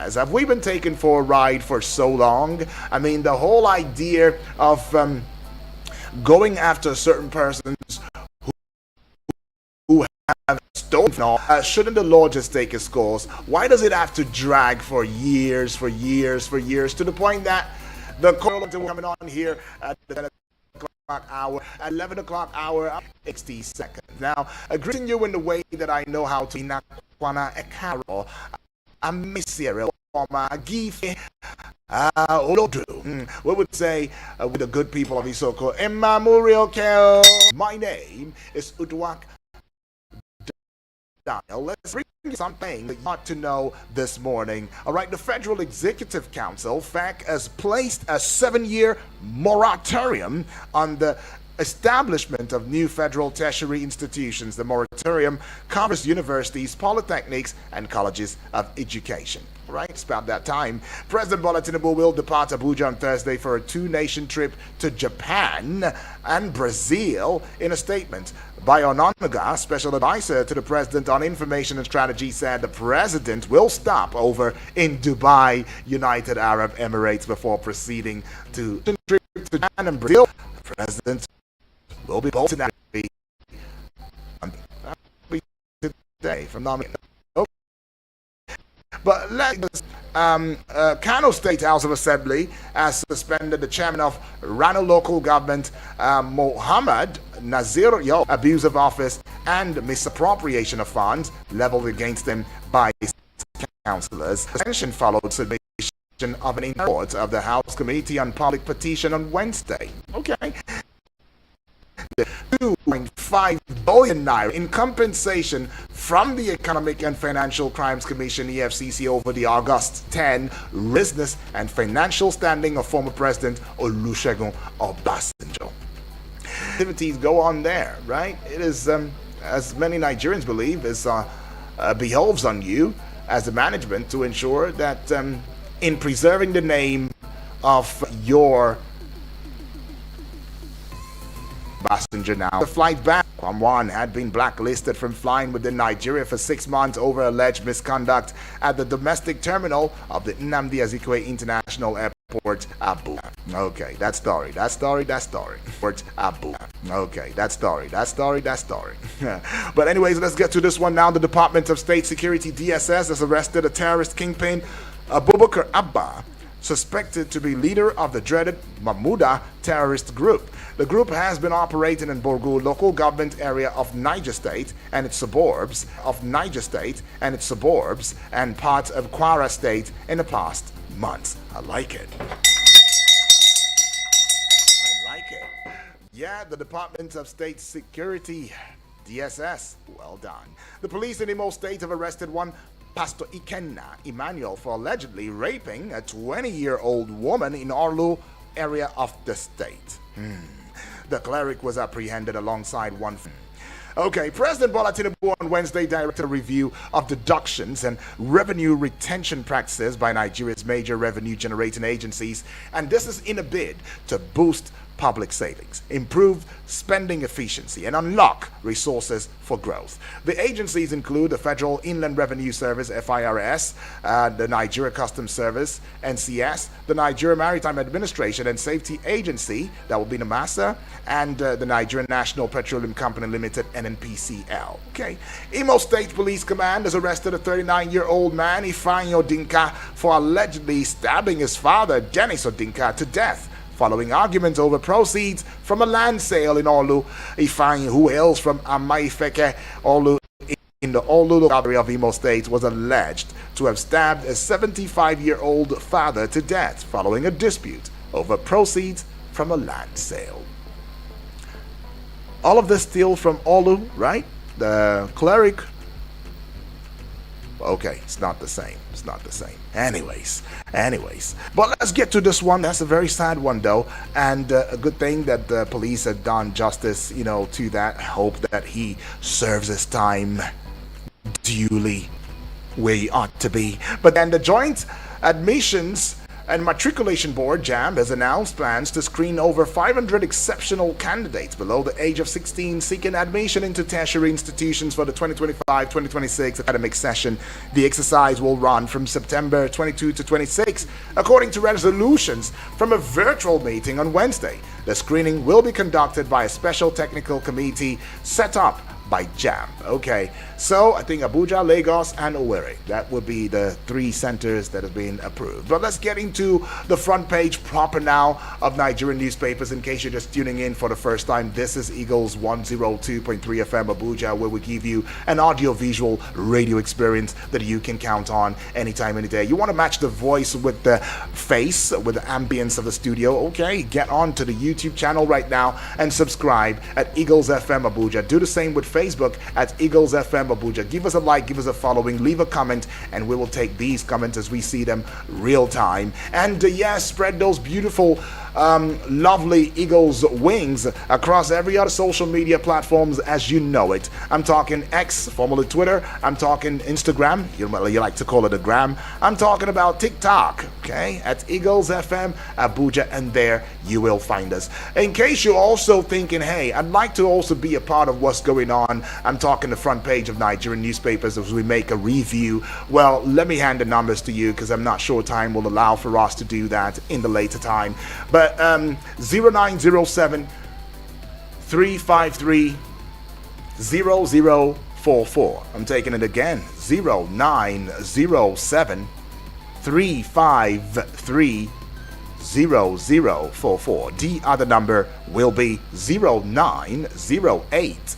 Have we been taken for a ride for so long? I mean, the whole idea of going after certain persons who have stolen, shouldn't the law just take its course? Why does it have to drag for years, to the point that the court coming on here at the 10 o'clock hour, at 11 o'clock hour, 60 seconds. Now, greeting you in the way that I know how to, Nakwana Ekaro, Amisiri, Gife, Olodu. We would say, with the good people of Isoko, Emamuriel Kel. My name is Uduak Daniel. Let's bring you something that you ought to know this morning. All right, the Federal Executive Council, FEC, has placed a 7-year moratorium on the establishment of new federal tertiary institutions. The moratorium covers universities, polytechnics, and colleges of education. Right, it's about that time. President Bola Tinubu will depart Abuja on Thursday for a 2-nation trip to Japan and Brazil. In a statement by Ononuga, special advisor to the president on information and strategy, said the president will stop over in Dubai, United Arab Emirates, before proceeding to trip to Japan and Brazil. The president will be bolted today from nominating. But let's Kano State House of Assembly has suspended the chairman of Rano local government, Mohammed Nazir Yo, abuse of office and misappropriation of funds leveled against him by councillors. The suspension followed submission of an report of the House Committee on Public Petition on Wednesday. Okay. 2.5 billion naira in compensation from the Economic and Financial Crimes Commission EFCC over the August 10 business and financial standing of former President Olusegun Obasanjo. Activities go on there, right? It is, as many Nigerians believe, is behoves on you as the management to ensure that in preserving the name of your passenger. Now, the flight back on one had been blacklisted from flying within Nigeria for 6 months over alleged misconduct at the domestic terminal of the Nnamdi Azikiwe International Airport, Abuja. Okay, that story. Port Abuja. Okay, that story. But anyways, let's get to this one now. The Department of State Security, DSS, has arrested a terrorist kingpin, Abubakar Abba, suspected to be leader of the dreaded Mahmuda terrorist group. The group has been operating in Borgu local government area of Niger State and its suburbs, and parts of Kwara State in the past months. I like it. Yeah, the Department of State Security, DSS, well done. The police in Imo State have arrested one Pastor Ikenna Emmanuel for allegedly raping a 20-year-old woman in Orlu area of the state. The cleric was apprehended alongside one. Okay, President Bola Tinubu on Wednesday directed a review of deductions and revenue retention practices by Nigeria's major revenue-generating agencies, and this is in a bid to boost public savings, improve spending efficiency, and unlock resources for growth. The agencies include the Federal Inland Revenue Service, FIRS, the Nigeria Customs Service, NCS, the Nigeria Maritime Administration and Safety Agency, that will be NIMASA, and the Nigerian National Petroleum Company Limited, NNPCL. Okay. Imo State Police Command has arrested a 39-year-old man, Ifeanyi Odinka, for allegedly stabbing his father, Dennis Odinka, to death following arguments over proceeds from a land sale in Orlu. Ifeanyi, who hails from Amaifeke, Orlu, in the Orlu area of Imo State, was alleged to have stabbed a 75-year-old father to death following a dispute over proceeds from a land sale. All of this still from Orlu, right? The cleric. Okay, it's not the same. Anyways. But let's get to this one. That's a very sad one, though. And a good thing that the police had done justice, to that. I hope that he serves his time duly where he ought to be. But then the Joint Admissions And Matriculation Board, JAMB, has announced plans to screen over 500 exceptional candidates below the age of 16 seeking admission into tertiary institutions for the 2025-2026 academic session. The exercise will run from September 22 to 26, according to resolutions from a virtual meeting on Wednesday. The screening will be conducted by a special technical committee set up by JAMB. Okay, so I think Abuja, Lagos, and Owerri. That would be the 3 centers that have been approved. But let's get into the front page proper now of Nigerian newspapers. In case you're just tuning in for the first time, this is Eagles 102.3 FM Abuja, where we give you an audio-visual radio experience that you can count on anytime, any day. You want to match the voice with the face, with the ambience of the studio? Okay, get on to the YouTube channel right now and subscribe at Eagles FM Abuja. Do the same with Facebook at Eagles FM Abuja. Give us a like, give us a following, leave a comment, and we will take these comments as we see them real time. And yes, spread those beautiful lovely Eagles wings across every other social media platforms as you know it. I'm talking X, formerly Twitter. I'm talking Instagram. You like to call it a gram. I'm talking about TikTok, okay, at Eagles FM Abuja, and there you will find us. In case you're also thinking, hey, I'd like to also be a part of what's going on, I'm talking the front page of Nigerian newspapers as we make a review. Well, let me hand the numbers to you because I'm not sure time will allow for us to do that in the later time. But 0907 353 0044. I'm taking it again. 0907 353 0044. The other number will be 0908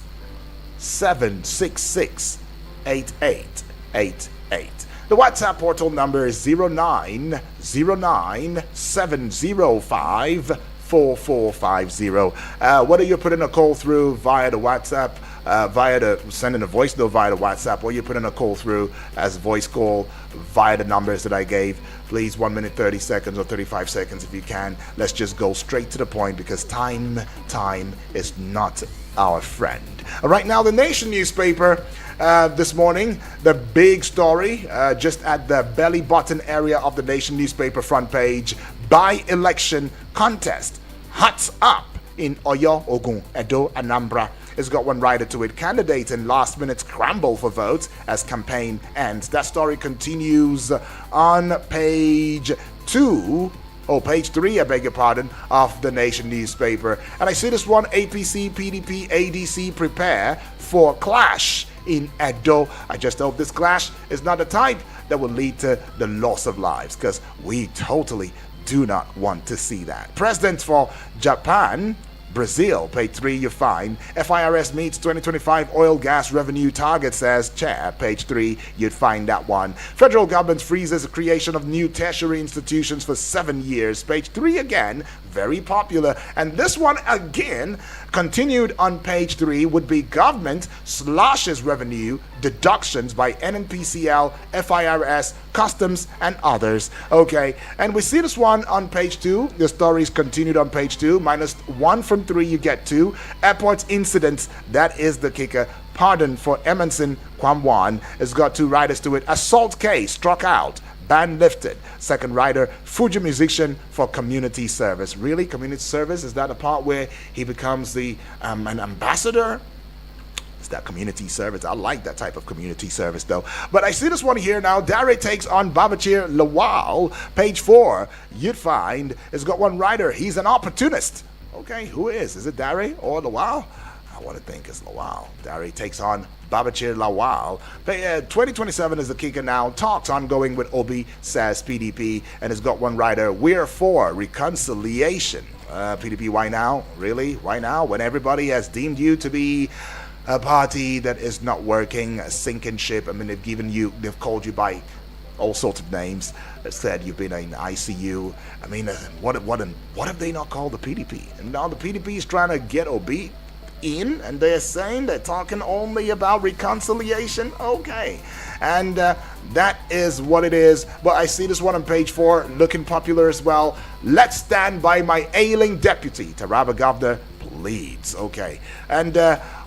766 8888. The WhatsApp portal number is 0909 705 4450. Whether you're putting a call through via the WhatsApp, sending a voice note via the WhatsApp, or you're putting a call through as voice call via the numbers that I gave, please 1 minute 30 seconds or 35 seconds if you can. Let's just go straight to the point because time is not our friend. Right now, the Nation newspaper this morning, the big story just at the belly button area of the Nation newspaper front page: by-election contest hats up in Oyo, Ogun, Edo, Anambra. It's got one rider to it. Candidates in last minute scramble for votes as campaign ends. That story continues on page 2. Page 3, I beg your pardon, of the Nation newspaper. And I see this one: APC, PDP, ADC prepare for clash in Edo. I just hope this clash is not the type that will lead to the loss of lives, because we totally do not want to see that. President for Japan, Brazil, page 3, you find FIRS meets 2025 oil gas revenue target, says chair. Page 3, you'd find that one. Federal government freezes the creation of new tertiary institutions for 7 years. Page 3 again, very popular. And this one again, continued on page 3, would be government slashes revenue deductions by NNPCL, FIRS, customs, and others. Okay, and we see this one on page 2. The story is continued on page 2. -1 from 3, you get 2. Airport incidents, that is the kicker. Pardon for Emerson Kwamwan has got 2 riders to it. Assault case struck out. Ban lifted. Second rider, Fuji musician for community service. Really? Community service? Is that a part where he becomes the an ambassador? Is that community service? I like that type of community service though. But I see this one here now. Dare takes on Babachir Lawal. Page 4, you'd find it's got one rider. He's an opportunist. Okay, who is? Is it Dare or Lawal? I want to think it's Lawal. Dare takes on Babachir Lawal. 2027 is the kicker now. Talks ongoing with Obi, says PDP, and has got one rider. We're for reconciliation. PDP, why now? Really? Why now? When everybody has deemed you to be a party that is not working, a sinking ship. I mean, they've called you by all sorts of names. Said you've been in ICU. I mean, what have they not called the PDP? And now the PDP is trying to get Obi in, and they're saying they're talking only about reconciliation. Okay, and that is what it is. But I see this one on page 4 looking popular as well. Let's stand by my ailing deputy. Taraba governor leads. Okay, and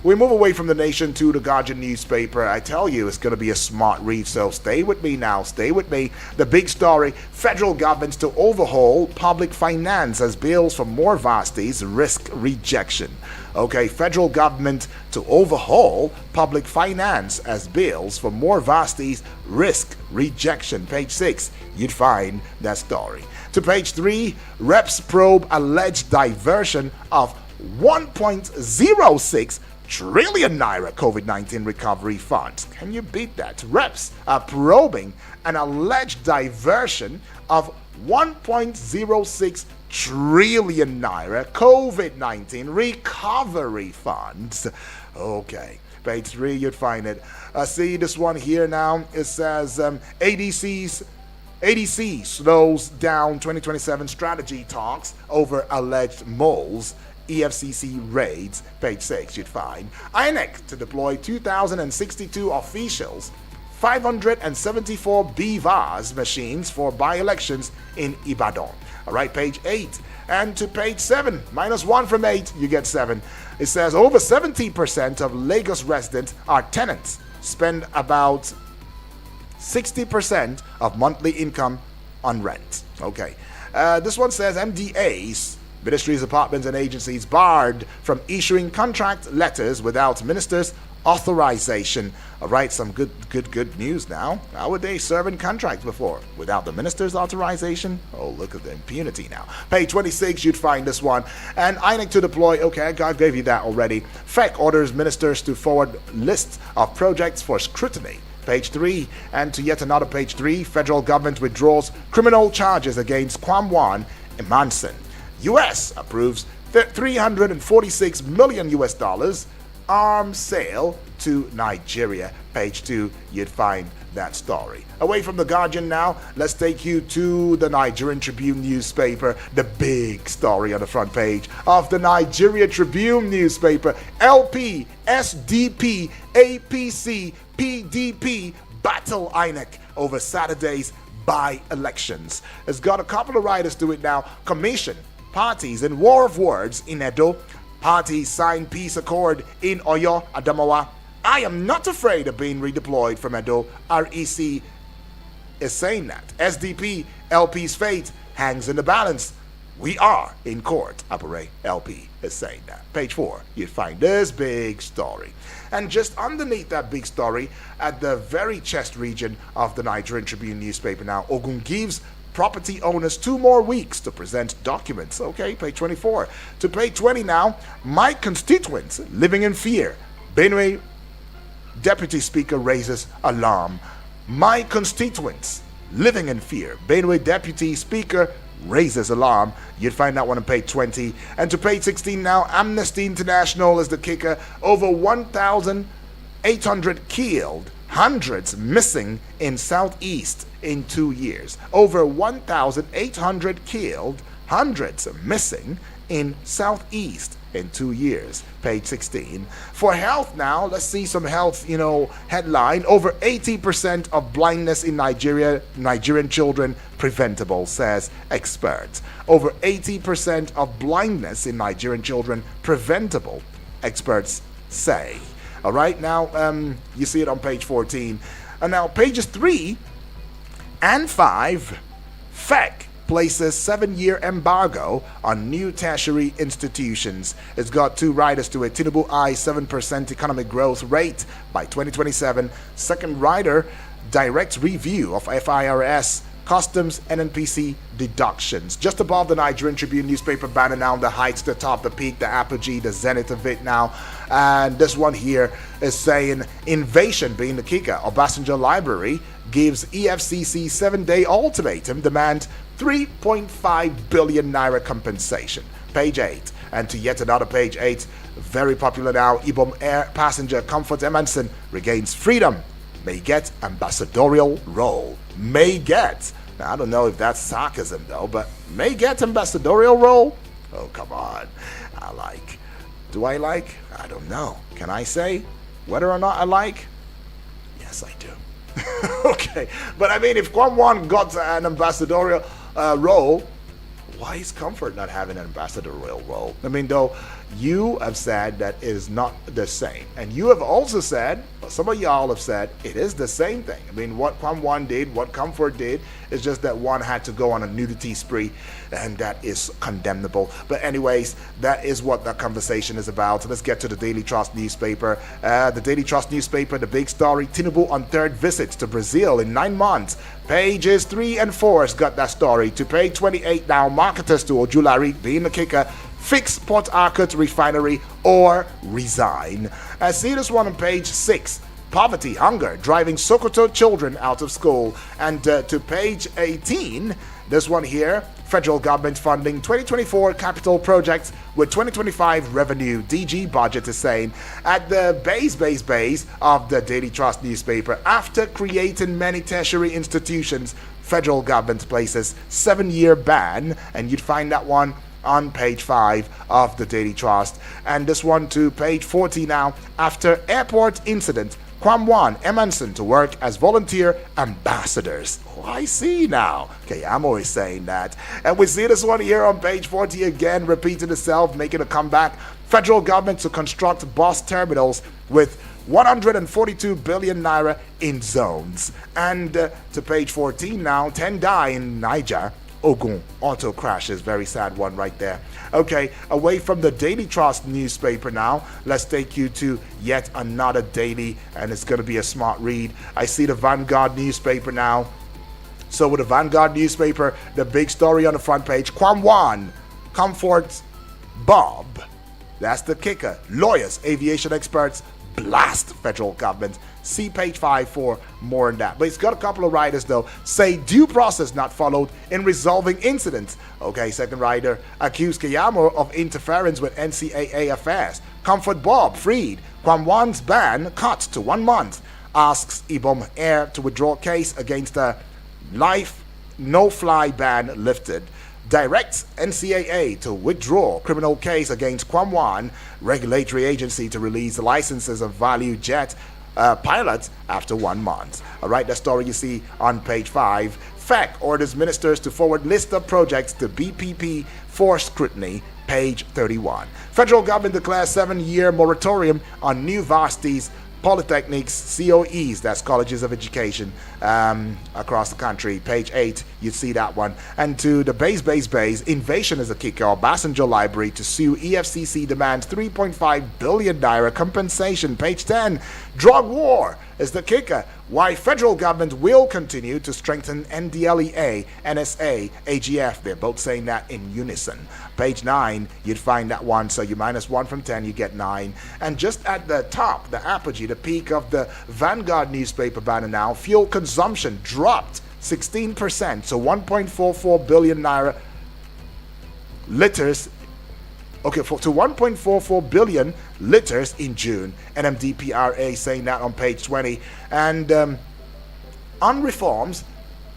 we move away from the Nation to the Guardian newspaper. I tell you, it's going to be a smart read, so stay with me now. Stay with me. The big story: federal governments to overhaul public finance as bills for more vasties risk rejection. Okay, federal government to overhaul public finance as bills for more vasties risk rejection. Page 6, you'd find that story. To page 3, reps probe alleged diversion of 1.06 trillion naira COVID-19 recovery funds. Can you beat that? Reps are probing an alleged diversion of 1.06 trillion naira COVID-19 recovery funds. Okay, page 3, you'd find it. See this one here now. It says ADC slows down 2027 strategy talks over alleged moles. EFCC raids. Page 6, you'd find. INEC to deploy 2,062 officials, 574 BVAS machines for by-elections in Ibadan. All right, page 8. And to page 7, -1 from 8, you get 7. It says over 70% of Lagos residents are tenants, spend about 60% of monthly income on rent. Okay. This one says MDAs, ministries, departments, and agencies barred from issuing contract letters without ministers' authorization. All right, some good news now. How would they serve in contracts before? Without the minister's authorization? Oh, look at the impunity now. Page 26, you'd find this one. And INEC to deploy, okay, I gave you that already. FEC orders ministers to forward lists of projects for scrutiny. Page 3, and to yet another page 3, federal government withdraws criminal charges against Kwamwan Emanson. U.S. approves $346 million arms sale to Nigeria. Page 2, you'd find that story. Away from the Guardian now, let's take you to the Nigerian Tribune newspaper. The big story on the front page of the Nigeria Tribune newspaper: LP, SDP, APC, PDP battle INEC over Saturday's by-elections. It's got a couple of writers to it now. Commission, parties in war of words in Edo. Parties sign peace accord in Oyo, Adamawa. I am not afraid of being redeployed from Edo. REC is saying that. SDP, LP's fate hangs in the balance. We are in court. Apare LP is saying that. Page 4, you find this big story. And just underneath that big story, at the very chest region of the Nigerian Tribune newspaper now, Ogun gives property owners 2 more weeks to present documents. Okay, page 24. To page 20 now, my constituents living in fear. Benue Deputy Speaker raises alarm. My constituents living in fear. Benue Deputy Speaker raises alarm. You'd find that one on page 20. And to page 16 now, Amnesty International is the kicker. Over 1,800 killed, hundreds missing in Southeast in 2 years. Over 1,800 killed, hundreds missing in Southeast in 2 years. Page 16. For health now, let's see some health, headline. Over 80% of blindness in Nigerian children preventable, says experts. Over 80% of blindness in Nigerian children preventable, experts say. All right, now you see it on page 14. And now pages 3 and 5, FEC places 7-year embargo on new tertiary institutions. It's got 2 riders to it. Tinubu eyes 7% economic growth rate by 2027. Second rider, direct review of FIRS, customs, and NPC deductions. Just above the Nigerian Tribune newspaper banner now, the heights, the top, the peak, the apogee, the zenith of it now. And this one here is saying invasion being the kicker. Obasanjo Library gives EFCC 7-day ultimatum, demand 3.5 billion naira compensation. Page 8. And to yet another page 8, very popular now, Ibom Air passenger Comfort Emanson regains freedom. May get ambassadorial role. May get. Now, I don't know if that's sarcasm though, but may get ambassadorial role? Oh, come on. I like. Do I like? I don't know. Can I say whether or not I like? Yes, I do. Okay. But I mean, if Kwamwan got an ambassadorial role, why is Comfort not having an ambassadorial role? I mean, though, You have said that it is not the same. And you have also said, some of y'all have said, it is the same thing. I mean, what Kwam Wan did, what Comfort did, is just that one had to go on a nudity spree, and that is condemnable. But anyways, that is what that conversation is about. So let's get to the Daily Trust newspaper. The Daily Trust newspaper, the big story, Tinubu on third visit to Brazil in 9 months. Pages 3 and 4 has got that story. To page 28 now, marketers to Ojulari being the kicker. Fix Port Harcourt refinery or resign. I see this one on page 6. Poverty, hunger, driving Sokoto children out of school. And to page 18, this one here, federal government funding 2024 capital projects with 2025 revenue. DG budget is saying at the base of the Daily Trust newspaper, after creating many tertiary institutions, federal government places 7-year ban, and you'd find that one on page 5 of the Daily Trust. And this one to page 40 now. After airport incident, Kwam Wan, Emanson to work as volunteer ambassadors. Oh, I see now. Okay, I'm always saying that. And we see this one here on page 40 again, repeating itself, making a comeback. Federal government to construct bus terminals with 142 billion naira in zones. And to page 14 now, 10 die in Niger. Ogun auto crashes, very sad one right there. Okay, away from the Daily Trust newspaper now, let's take you to yet another daily, and it's going to be a smart read. I see the Vanguard newspaper now. So with the Vanguard newspaper, the big story on the front page, Kwam Wan, Comfort Bob. That's the kicker. Lawyers, aviation experts, blast federal government. See page 5 for more on that. But it's got a couple of writers though. Say due process not followed in resolving incidents. Okay, second writer accused Keyamo of interference with NCAA affairs. Comfort Bob freed. Kwam Wan's ban cut to 1 month. Asks Ibom Air to withdraw case against a life no-fly ban lifted. Directs NCAA to withdraw criminal case against Kwam Wan, regulatory agency to release the licenses of Value Jet pilots after 1 month. All right, that story you see on page 5. FEC orders ministers to forward list of projects to BPP for scrutiny, page 31. Federal government declares 7-year moratorium on new varsities, polytechnics, COEs, that's colleges of education, across the country. Page 8, you see that one. And to the base, invasion is a kicker. Obasanjo Library to sue EFCC demands 3.5 billion naira compensation. Page 10, drug war is the kicker. Why federal government will continue to strengthen NDLEA, NSA, AGF. They're both saying that in unison. Page 9, you'd find that one. So you minus 1 from 10, you get 9. And just at the top, the apogee, the peak of the Vanguard newspaper banner now, fuel consumption dropped 16%. So 1.44 billion naira liters. Okay, to 1.44 billion liters in June. NMDPRA saying that on page 20. And on reforms,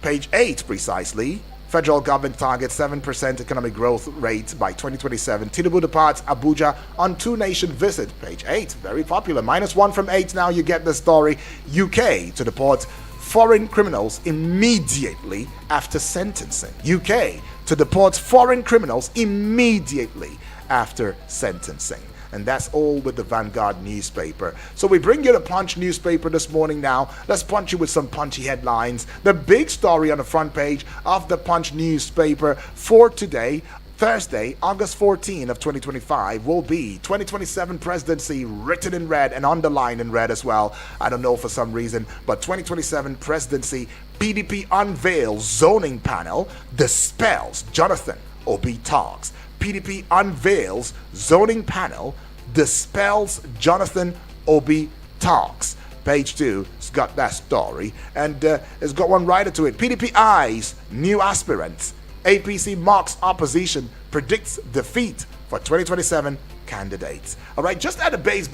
page 8 precisely, federal government targets 7% economic growth rate by 2027. Tinubu departs Abuja on 2-nation visit. Page 8, very popular. Minus 1 from 8 now, you get the story. UK to deport foreign criminals immediately after sentencing. UK to deport foreign criminals immediately after sentencing. And that's all with the Vanguard newspaper. So we bring you the Punch newspaper this morning now. Let's punch you with some punchy headlines. The big story on the front page of the Punch newspaper for today, Thursday, August 14 of 2025, will be 2027 presidency written in red and underlined in red as well. I don't know for some reason, but 2027 presidency, PDP unveils zoning panel, dispels Jonathan Obi talks. PDP unveils zoning panel, dispels Jonathan Obi talks. Page 2, it's got that story, and it's got one writer to it. PDP eyes new aspirants. APC mocks opposition, predicts defeat for 2027 candidates. All right, just at the base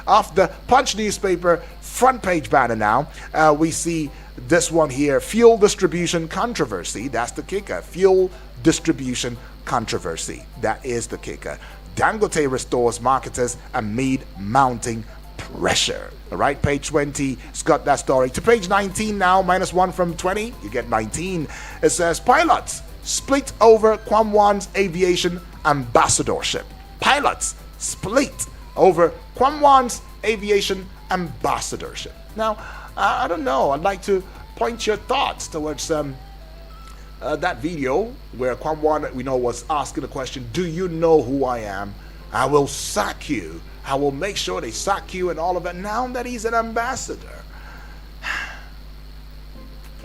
of the Punch newspaper front page banner now, we see this one here, fuel distribution controversy. That's the kicker. Fuel distribution controversy. That is the kicker. Dangote restores marketers amid mounting pressure. All right, page 20, it's got that story. To page 19 now, minus 1 from 20, you get 19. It says pilots split over Kwam Wan's aviation ambassadorship. pilots split over Kwamwan's aviation ambassadorship. Now, I don't know. I'd like to point your thoughts towards that video where Kwamwan, we know, was asking the question, do you know who I am? I will sack you. I will make sure they sack you and all of that. Now that he's an ambassador,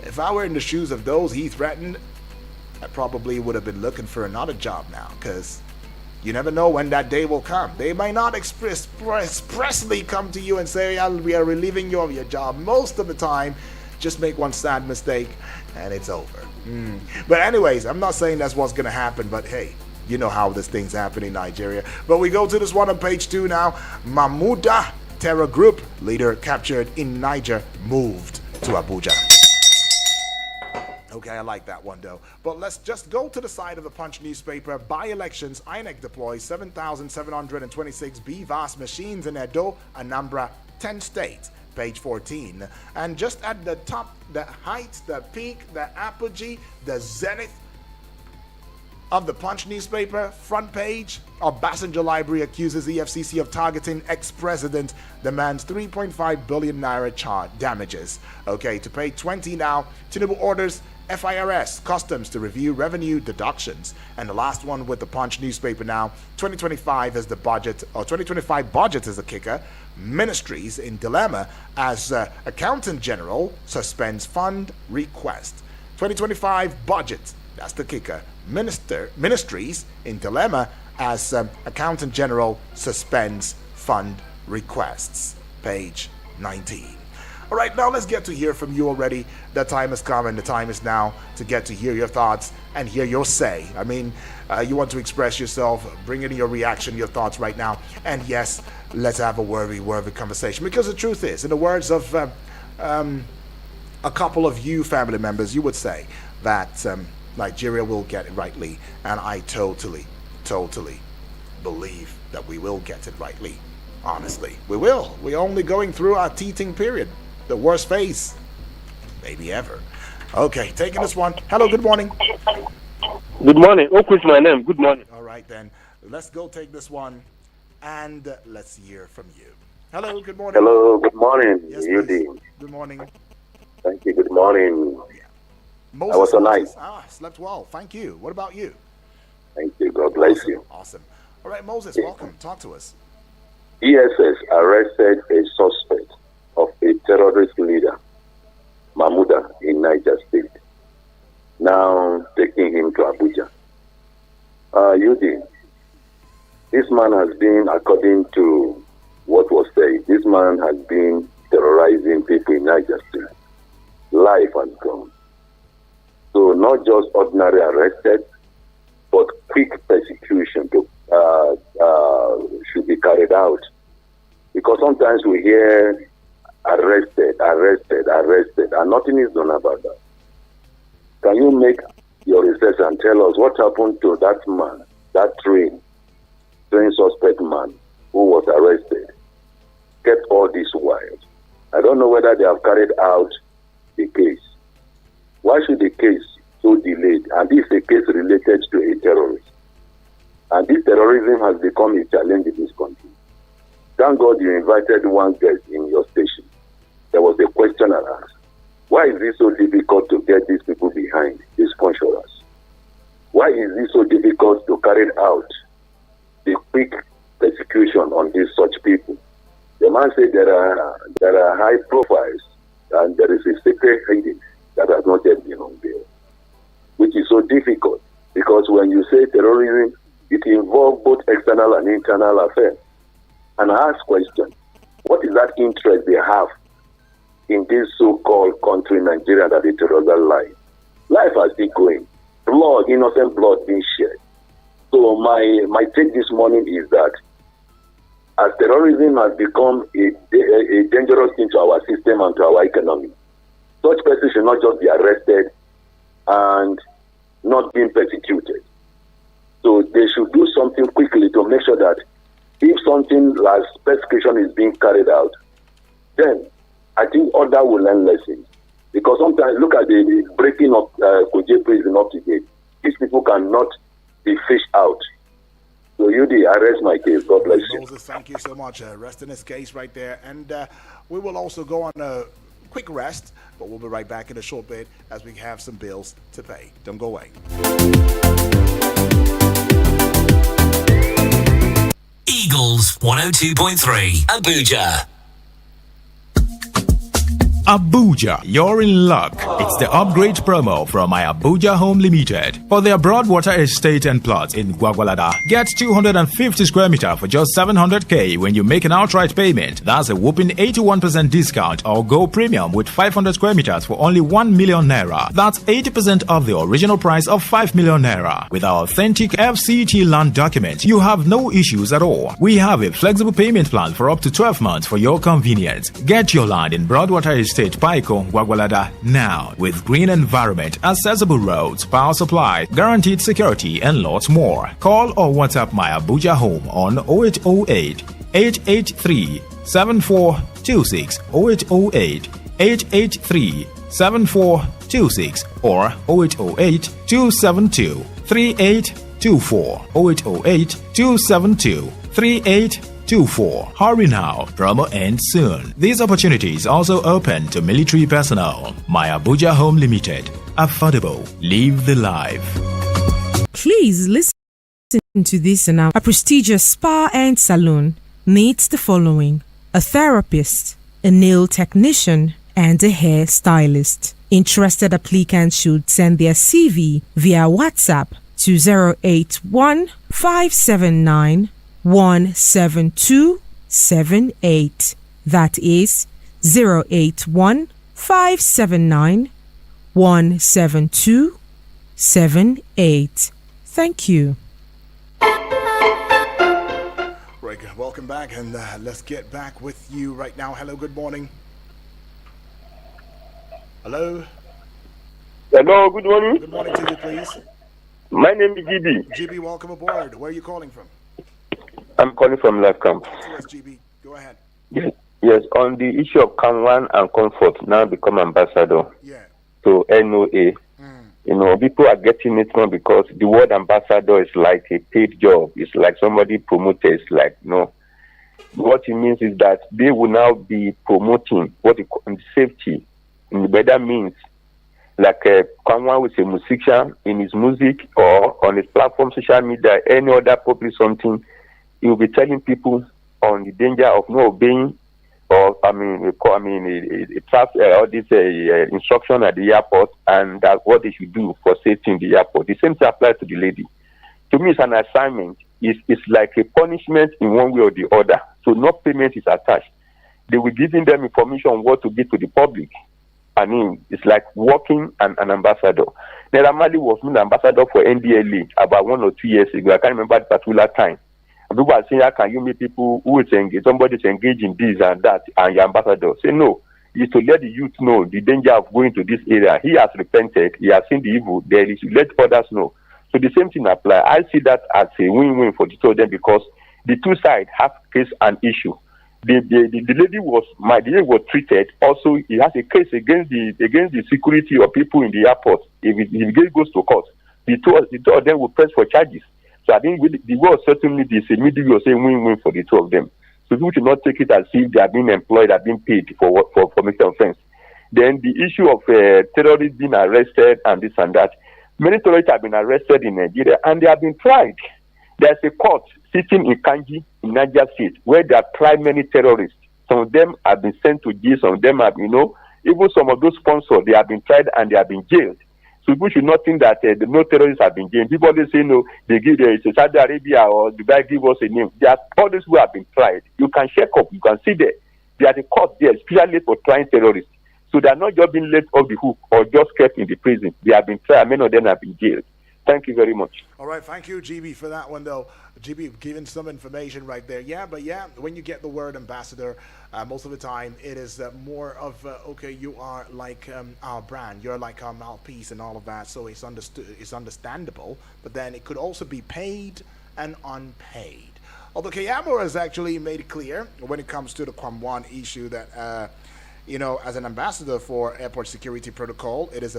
if I were in the shoes of those he threatened, I probably would have been looking for another job now, because you never know when that day will come. They might not expressly come to you and say, we are relieving you of your job. Most of the time, just make one sad mistake and it's over. But anyways, I'm not saying that's what's going to happen, but hey, you know how this thing's happening in Nigeria. But we go to this one on page 2 now. Mahmuda terror group leader captured in Niger moved to Abuja. Okay, I like that one though. But let's just go to the side of the Punch newspaper. By-elections, INEC deploys 7,726 BVAS machines in Edo, Anambra, 10 states. Page 14. And just at the top, the height, the peak, the apogee, the zenith of the Punch newspaper, front page, Obasanjo Library accuses EFCC of targeting ex-president, demands 3.5 billion naira damages. Okay, to page 20 now, Tinubu orders FIRS, Customs to review revenue deductions. And the last one with the Punch newspaper now, 2025 is the budget, or 2025 budget is the kicker. Ministries in dilemma as Accountant General suspends fund request. 2025 budget, that's the kicker. Ministries in dilemma as Accountant General suspends fund requests. Page 19. All right, now let's get to hear from you already. The time has come and the time is now to get to hear your thoughts and hear your say. I mean, you want to express yourself, bring in your reaction, your thoughts right now. And yes, let's have a worthy conversation. Because the truth is, in the words of a couple of you family members, you would say that Nigeria will get it rightly. And I totally believe that we will get it rightly. Honestly, we will. We're only going through our teething period. The worst phase, maybe ever. Okay, taking this one. Hello, good morning. Good morning. Oku is my name. Good morning. All right, then. Let's go take this one, and let's hear from you. Hello, good morning. Hello, good morning. Yes, Eugene. Good morning. Thank you. Good morning. Yeah. I was so nice. Slept well. Thank you. What about you? Thank you. God bless Awesome. you. Awesome. All right, Moses, welcome. Talk to us. ESS arrested a suspect of a terrorist leader, Mahmuda, in Niger State. Now taking him to Abuja. Eugene, this man has been, according to what was said, this man has been terrorizing people in Niger State. Life has gone. So not just ordinary arrested, but quick persecution should be carried out. Because sometimes we hear arrested, and nothing is done about that. Can you make your research and tell us what happened to that man, that train suspect man who was arrested, kept all this while? I don't know whether they have carried out the case. Why should the case so delayed? And this is a case related to a terrorist. And this terrorism has become a challenge in this country. Thank God you invited one guest in your station. There was a question I asked. Why is it so difficult to get these people behind, these sponsorers? Why is it so difficult to carry out the quick persecution on these such people? The man said there are high profiles and there is a secret hiding that has not yet been unveiled, which is so difficult because when you say terrorism, it involves both external and internal affairs. And I ask question, what is that interest they have in this so-called country, Nigeria, that is terrorism life? Life has been going. Blood, innocent blood being shed. So my take this morning is that as terrorism has become a dangerous thing to our system and to our economy, such persons should not just be arrested and not being persecuted. So they should do something quickly to make sure that if something like persecution is being carried out, then I think others will learn lessons. Because sometimes, look at the breaking of Kuje prison up to date. These people cannot be fished out. So UD, I rest my case. God bless you. Moses, thank you so much. Rest in his case right there. And we will also go on a quick rest, but we'll be right back in a short bit as we have some bills to pay. Don't go away. Eagles 102.3 Abuja. Abuja, you're in luck. It's the upgrade promo from my Abuja Home Limited. For their Broadwater estate and plots in Gwagwalada, get 250 square meter for just 700k when you make an outright payment. That's a whopping 81% discount, or go premium with 500 square meters for only 1 million naira. That's 80% of the original price of 5 million naira. With our authentic FCT land document, you have no issues at all. We have a flexible payment plan for up to 12 months for your convenience. Get your land in Broadwater Estate, Paiko, Gwagwalada now, with green environment, accessible roads, power supply, guaranteed security, and lots more. Call or WhatsApp my Abuja Home on 0808 883 7426, 0808 883 7426, or 0808 272 3824, 0808 272 3824. Hurry now, promo ends soon. This opportunity is also open to military personnel. My Abuja Home Limited. Affordable. Live the life. Please listen to this now. A prestigious spa and salon needs the following: a therapist, a nail technician, and a hair stylist. Interested applicants should send their CV via WhatsApp to 081 579 17278. That is 081 579 17278. Thank you. Right, welcome back, and let's get back with you right now. Hello, good morning. Hello. Hello, good morning. Good morning to you, please. My name is GB. GB, welcome aboard. Where are you calling from? I'm calling from Life Camp. Yes, GB, go ahead. Yes, on the issue of Kamwan and Comfort, now become ambassador to NOA. You know, people are getting it now because the word ambassador is like a paid job. It's like somebody promoted. It's like, what it means is that they will now be promoting what they call safety in better means. Like Kamwan with a musician in his music or on his platform, social media, any other public something, he will be telling people on the danger of not obeying, or all this instruction at the airport, and what they should do for safety in the airport. The same thing applies to the lady. To me, it's an assignment. It's like a punishment in one way or the other. So no payment is attached. They will giving them information on what to give to the public. I mean, it's like working an ambassador. Naira Marley was an ambassador for NDLA about 1 or 2 years ago. I can't remember the particular time. And people are saying, how can you meet people who is engaged, somebody is engaged in this and that, and your ambassador? Say no. It's to let the youth know the danger of going to this area. He has repented. He has seen the evil. There is to let others know. So the same thing applies. I see that as a win-win for the two of them because the two sides have case and issue. The lady was treated. Also, he has a case against the security of people in the airport. If it goes to court, the two of them will press for charges. So I think the world certainly is a middle way of saying win-win for the two of them. So people should not take it as if they are being employed, are being paid for making offense. Then the issue of terrorists being arrested and this and that. Many terrorists have been arrested in Nigeria and they have been tried. There's a court sitting in Kanji in Niger State where they have tried many terrorists. Some of them have been sent to jail. Some of them have, even some of those sponsors, they have been tried and they have been jailed. So people should not think that no terrorists have been jailed. People always say, no, they give Saudi Arabia or Dubai give us a name. There are all these who have been tried. You can check up. You can see there. They are the court there, especially for trying terrorists. So they are not just being let off the hook or just kept in the prison. They have been tried. Many of them have been jailed. Thank you very much. All right, thank you, GB, for that one, though. GB giving some information right there. When you get the word ambassador, most of the time it is more of, okay, you are like our brand, you're like our mouthpiece and all of that, so it's understandable, but then it could also be paid and unpaid. Although Kayamo has actually made it clear when it comes to the Kamwan issue that as an ambassador for airport security protocol, it is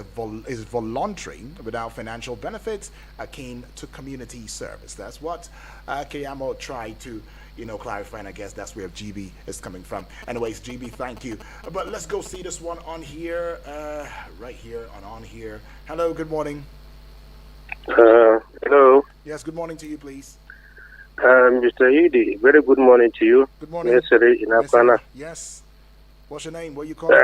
is voluntary without financial benefits, akin to community service. That's what Keyamo tried to clarify, and I guess that's where GB is coming from. Anyways, GB, thank you. But let's go see this one on here, right here, on here. Hello, good morning. Hello. Yes, good morning to you, please. Mr. Yudi, very good morning to you. Good morning. Yesterday in Afana. Yes. What's your name? Where you calling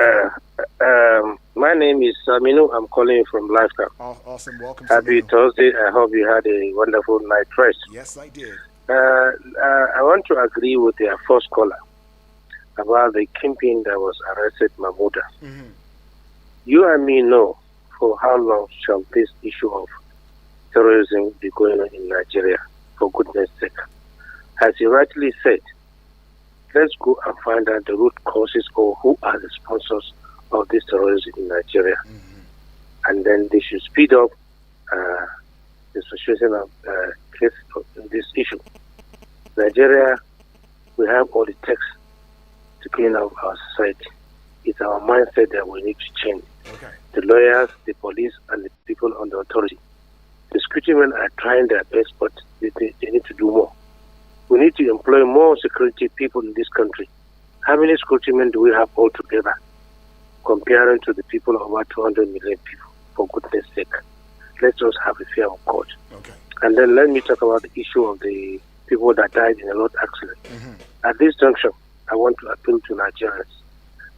from? My name is Saminu. I'm calling you from Lifecam. Awesome. Welcome. Happy Saminu. Thursday. I hope you had a wonderful night rest. Yes, I did. I want to agree with their first caller about the kingpin that was arrested, Mahmouda. Mm-hmm. You and me know for how long shall this issue of terrorism be going on in Nigeria, for goodness sake. As you rightly said, let's go and find out the root causes or who are the sponsors of this terrorism in Nigeria. Mm-hmm. And then they should speed up the situation of case of this issue. Nigeria, we have all the text to clean up our society. It's our mindset that we need to change. Okay. The lawyers, the police, and the people on the authority. The security men are trying their best, but they need to do more. We need to employ more security people in this country. How many security men do we have altogether, comparing to the people of over 200 million people, for goodness sake? Let's just have a fear of God. Okay. And then let me talk about the issue of the people that died in a road accident. Mm-hmm. At this junction, I want to appeal to Nigerians.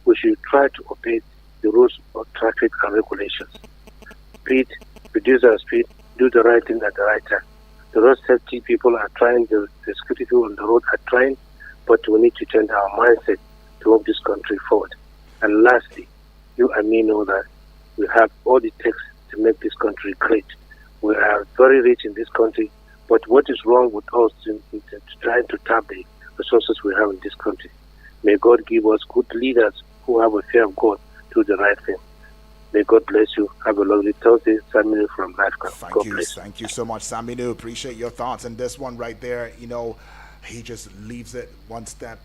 We should try to obey the rules of traffic and regulations. Speed, reduce our speed, do the right thing at the right time. The road safety people are trying, the security people on the road are trying, but we need to change our mindset to move this country forward. And lastly, you and me know that we have all the text to make this country great. We are very rich in this country, but what is wrong with us to trying to tap the resources we have in this country? May God give us good leaders who have a fear of God to do the right thing. May God bless you. Have a lovely Thursday. Saminu from Lifecam. God bless. Thank you so much, Saminu. Appreciate your thoughts. And this one right there, he just leaves it one step,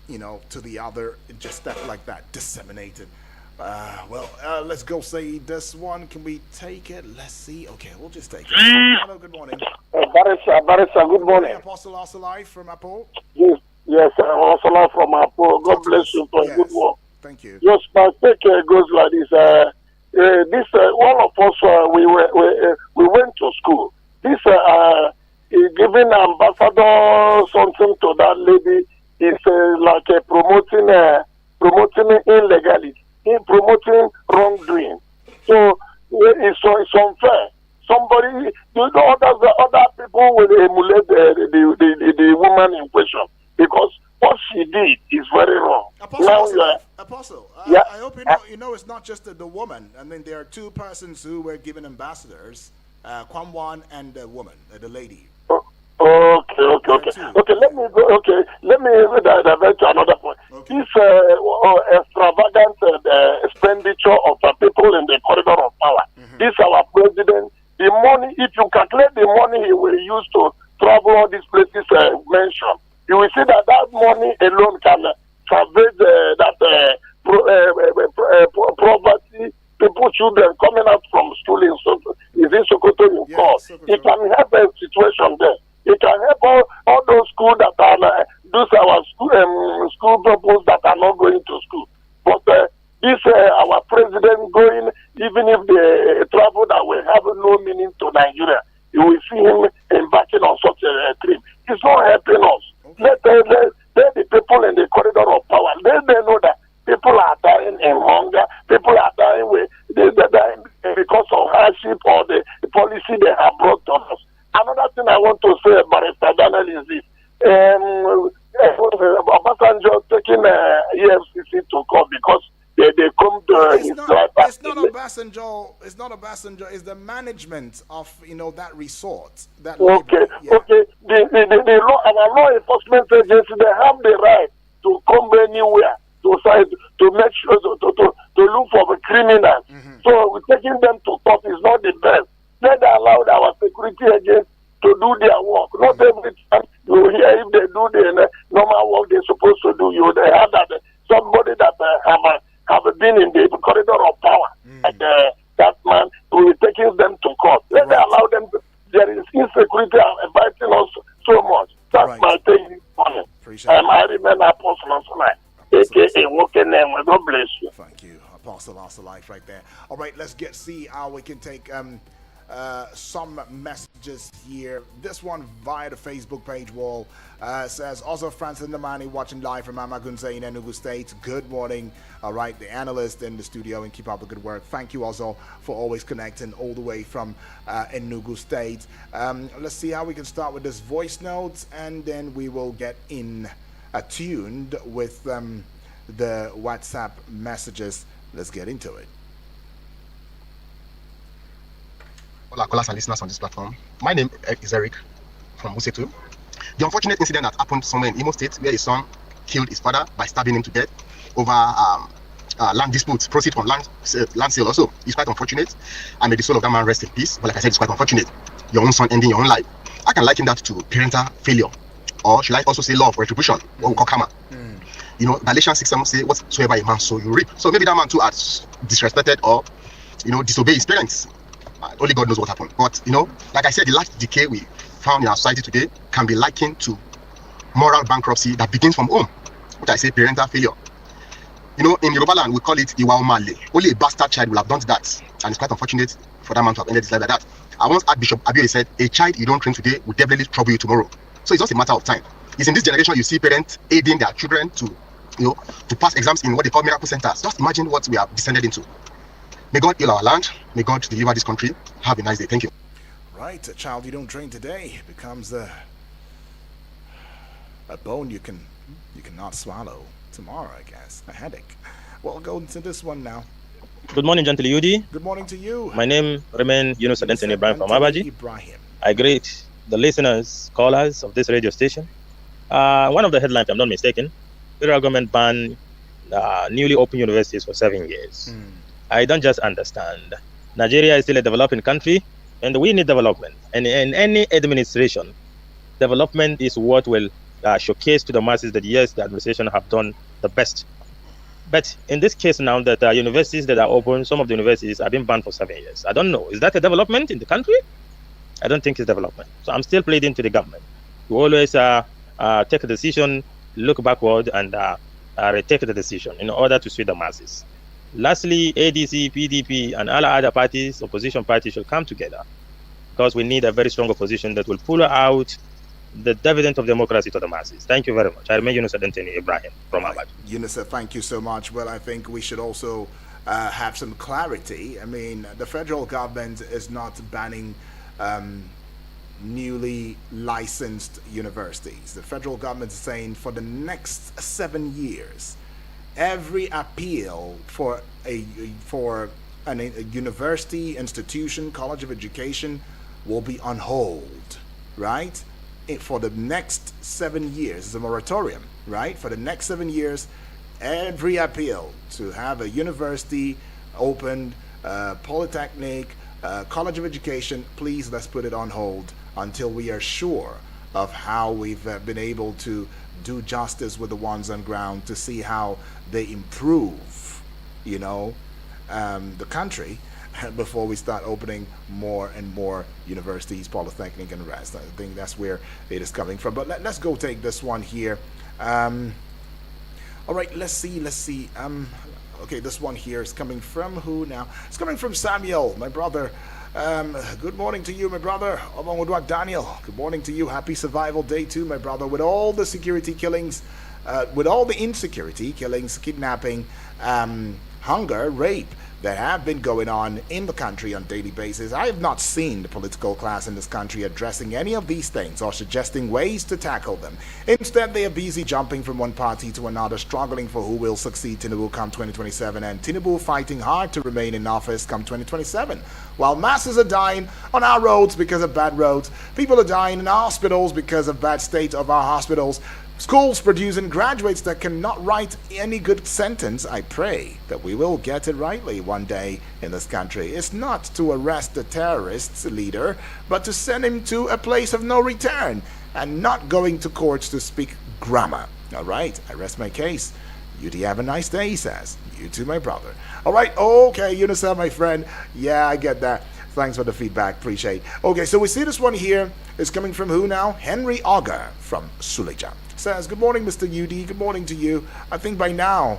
to the other, just step like that, disseminated. Let's go say this one. Can we take it? Let's see. Okay, we'll just take it. Hello, good morning. Barisa, good morning. Apostle Asalai from Apple. Yes, Apostle from Apple. God bless you for good work. Thank you. Yes, my take goes like this. One of us, we went to school. This giving ambassador something to that lady is like promoting illegality, promoting wrongdoing. So it's unfair. Somebody, other people will emulate the woman in question because what she did is very wrong. Apostle, yeah. I hope you know it's not just the woman. I mean, there are two persons who were given ambassadors, Kwamwan and the woman, the lady. Okay. Let me divert to another point. Okay. This extravagant expenditure of people in the corridor of power. Mm-hmm. This our president. The money, if you calculate the money he will use to travel all these places mentioned, you will see that money alone can salvage poverty, people, children coming out from school in Sokoto in Kor. It can help a situation there. It can help all those schools that are those our school pupils that are not going to school. But this our president going, even if the travel that will have no meaning to Nigeria, you will see him embarking on such a trip. It's not helping us. Let the people in the corridor of power, let them know that people are dying in hunger, people are dying they're dying because of hardship or the policy they have brought to us. Another thing I want to say about Mr. Daniel is this. Obasanjo taking EFCC to court because they come to his life. It's not Obasanjo. It's the management of that resort. Okay. The law enforcement agency, they have the right to come anywhere to make sure to look for the criminals. Mm-hmm. So taking them to court is not the best. Let allow our security agents to do their work. Not every time you hear if they do the normal work they're supposed to do. They have that somebody that have been in the corridor of power. And that man will be taking them to court. Let them allow them. There is insecurity inviting us so much. That's my thing. I remain Apostle of Life, aka Walking Name. God bless you. Thank you, Apostle of Life, right there. All right, let's see how we can take some messages here. This one via the Facebook page wall says, also Francis Namani watching live from Amagunze in Enugu State. Good morning. All right, the analyst in the studio, and keep up the good work. Thank you also for always connecting all the way from Enugu State. Let's see how we can start with this voice note, and then we will get in tuned with the WhatsApp messages. Let's get into it. All our callers and listeners on this platform. My name is Eric from Musetu. The unfortunate incident that happened somewhere in Imo State, where his son killed his father by stabbing him to death over land disputes, proceed from land sale also, is quite unfortunate. And may the soul of that man rest in peace. But like I said, it's quite unfortunate. Your own son ending your own life. I can liken that to parental failure, or should I also say law of retribution, what we call karma. You know, Galatians 6:7 say, whatsoever a man sow, you reap. So maybe that man too has disrespected or, disobeyed his parents. Only God knows what happened. But, like I said, the last decay we found in our society today can be likened to moral bankruptcy that begins from home, which I say parental failure. In Yoruba land, we call it Iwa Omale. Only a bastard child will have done that. And it's quite unfortunate for that man to have ended his life like that. I once heard Bishop Abiy said, a child you don't train today will definitely trouble you tomorrow. So it's just a matter of time. It's in this generation you see parents aiding their children to pass exams in what they call miracle centers. Just imagine what we have descended into. May God heal our land. May God deliver this country. Have a nice day. Thank you. Right, a child you don't train today becomes a bone you cannot swallow tomorrow, I guess. A headache. Well, go into this one now. Good morning, Gentle Yudi. Good morning to you. My name remains Yunus Adenton Ibrahim from Abaji. I greet the listeners, callers of this radio station. One of the headlines, if I'm not mistaken, federal government banned newly opened universities for 7 years. I don't just understand. Nigeria is still a developing country, and we need development. And in any administration, development is what will showcase to the masses that yes, the administration have done the best. But in this case now that universities that are open, some of the universities have been banned for 7 years. I don't know. Is that a development in the country? I don't think it's development. So I'm still pleading to the government to always take a decision, look backward, and retake the decision in order to suit the masses. Lastly, ADC, PDP, and all other parties, opposition parties, should come together because we need a very strong opposition that will pull out the dividend of democracy to the masses. Thank you very much. I remain Yunus Adentini Ibrahim from Abad. Yunus, thank you so much. Well, I think we should also have some clarity. I mean, the federal government is not banning newly licensed universities. The federal government is saying for the next 7 years, every appeal for a university, institution, college of education will be on hold, right? For the next 7 years. It's a moratorium, right? For the next 7 years, every appeal to have a university opened, polytechnic, college of education, please let's put it on hold until we are sure of how we've been able to do justice with the ones on ground to see how they improve, the country before we start opening more and more universities, polytechnic and rest. I think that's where it is coming from. But let's go take this one here. All right, let's see. Okay, this one here is coming from who now? It's coming from Samuel, my brother. Good morning to you, my brother. Daniel, good morning to you. Happy Survival Day too, my brother. With all the security killings, with all the insecurity killings, kidnapping, hunger, rape that have been going on in the country on a daily basis, I have not seen the political class in this country addressing any of these things or suggesting ways to tackle them. Instead, they are busy jumping from one party to another, struggling for who will succeed Tinubu come 2027, and Tinubu fighting hard to remain in office come 2027. While masses are dying on our roads because of bad roads, people are dying in hospitals because of bad state of our hospitals, schools producing graduates that cannot write any good sentence, I pray that we will get it rightly one day in this country. It's not to arrest the terrorist's leader, but to send him to a place of no return and not going to courts to speak grammar. All right, I rest my case. UD, have a nice day, he says. You too, my brother. All right, okay, UNICEF, my friend. Yeah, I get that. Thanks for the feedback. Appreciate. Okay, so we see this one here is coming from who now? Henry Auger from Suleja. Says, good morning, Mr. UD. Good morning to you. I think by now,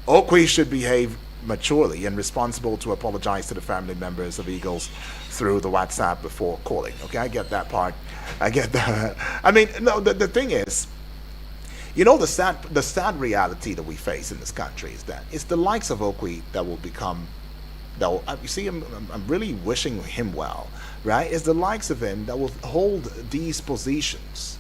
Okwe should behave maturely and responsible to apologize to the family members of Eagles through the WhatsApp before calling. Okay, I get that part. I get that. I mean, no, the thing is, you know, the sad reality that we face in this country is that it's the likes of Okwe that will become, you see, I'm really wishing him well, right? It's the likes of him that will hold these positions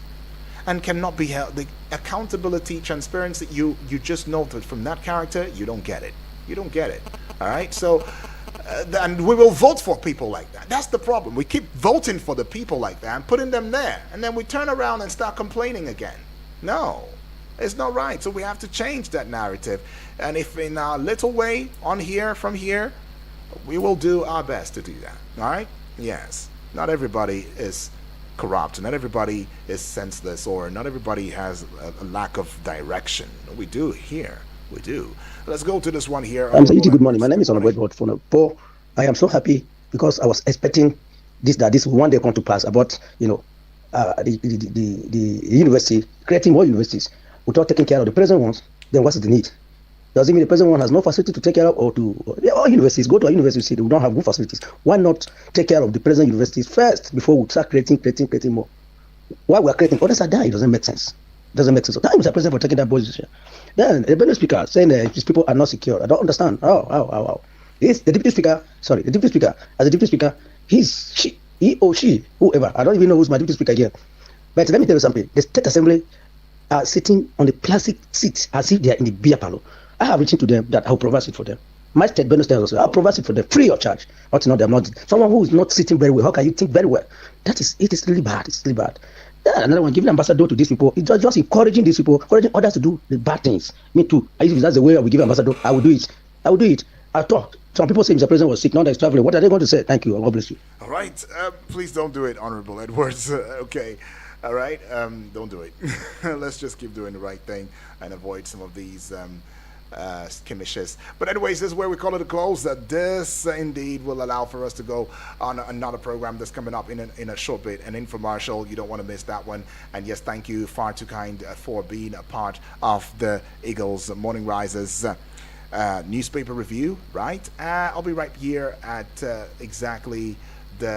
and cannot be held. The accountability, transparency, you just know that from that character, you don't get it. You don't get it. All right? So, and we will vote for people like that. That's the problem. We keep voting for the people like that and putting them there. And then we turn around and start complaining again. No, it's not right. So we have to change that narrative. And if in our little way on here, from here, we will do our best to do that. All right? Yes. Not everybody is corrupt. Not everybody is senseless, or not everybody has a lack of direction. We do here. We do. Let's go to this one here. Good morning. My name is Honorable Edward Fono. I am so happy because I was expecting this one day come to pass about, you know, the university, creating more universities without taking care of the present ones. Then what's the need? Does it mean the present one has no facility to take care of, or all universities go to a university, we don't have good facilities? Why not take care of the present universities first before we start creating more? Why we are creating others are dying? It doesn't make sense. So thank you, Mr. President, for taking that position. Then the Benue Speaker saying these people are not secure. I don't understand. How? Yes, the Deputy Speaker, as the Deputy Speaker, he or she, whoever, I don't even know who's my Deputy Speaker here. But let me tell you something. The State Assembly are sitting on the plastic seats as if they are in the beer parlor. I have written to them that I'll provide it for them. My state, Benue State, also, I'll provide it for them free of charge. But no, they're not. Someone who is not sitting very well, how can you think very well? It is really bad. It's really bad. Another one, giving ambassador to these people, it's just encouraging these people, encouraging others to do the bad things. Me too. If that's the way I will give ambassador, I will do it. I thought some people say Mr. President was sick, now that he's traveling. What are they going to say? Thank you. God bless you. All right. Please don't do it, Honorable Edwards. Okay. All right. Don't do it. Let's just keep doing the right thing and avoid some of these skirmishes. But anyways, this is where we call it a close. This indeed will allow for us to go on another program that's coming up in a short bit, an infomercial. You don't want to miss that one. And yes, thank you, Far Too Kind, for being a part of the Eagles Morning Risers newspaper review, right? I'll be right here at exactly the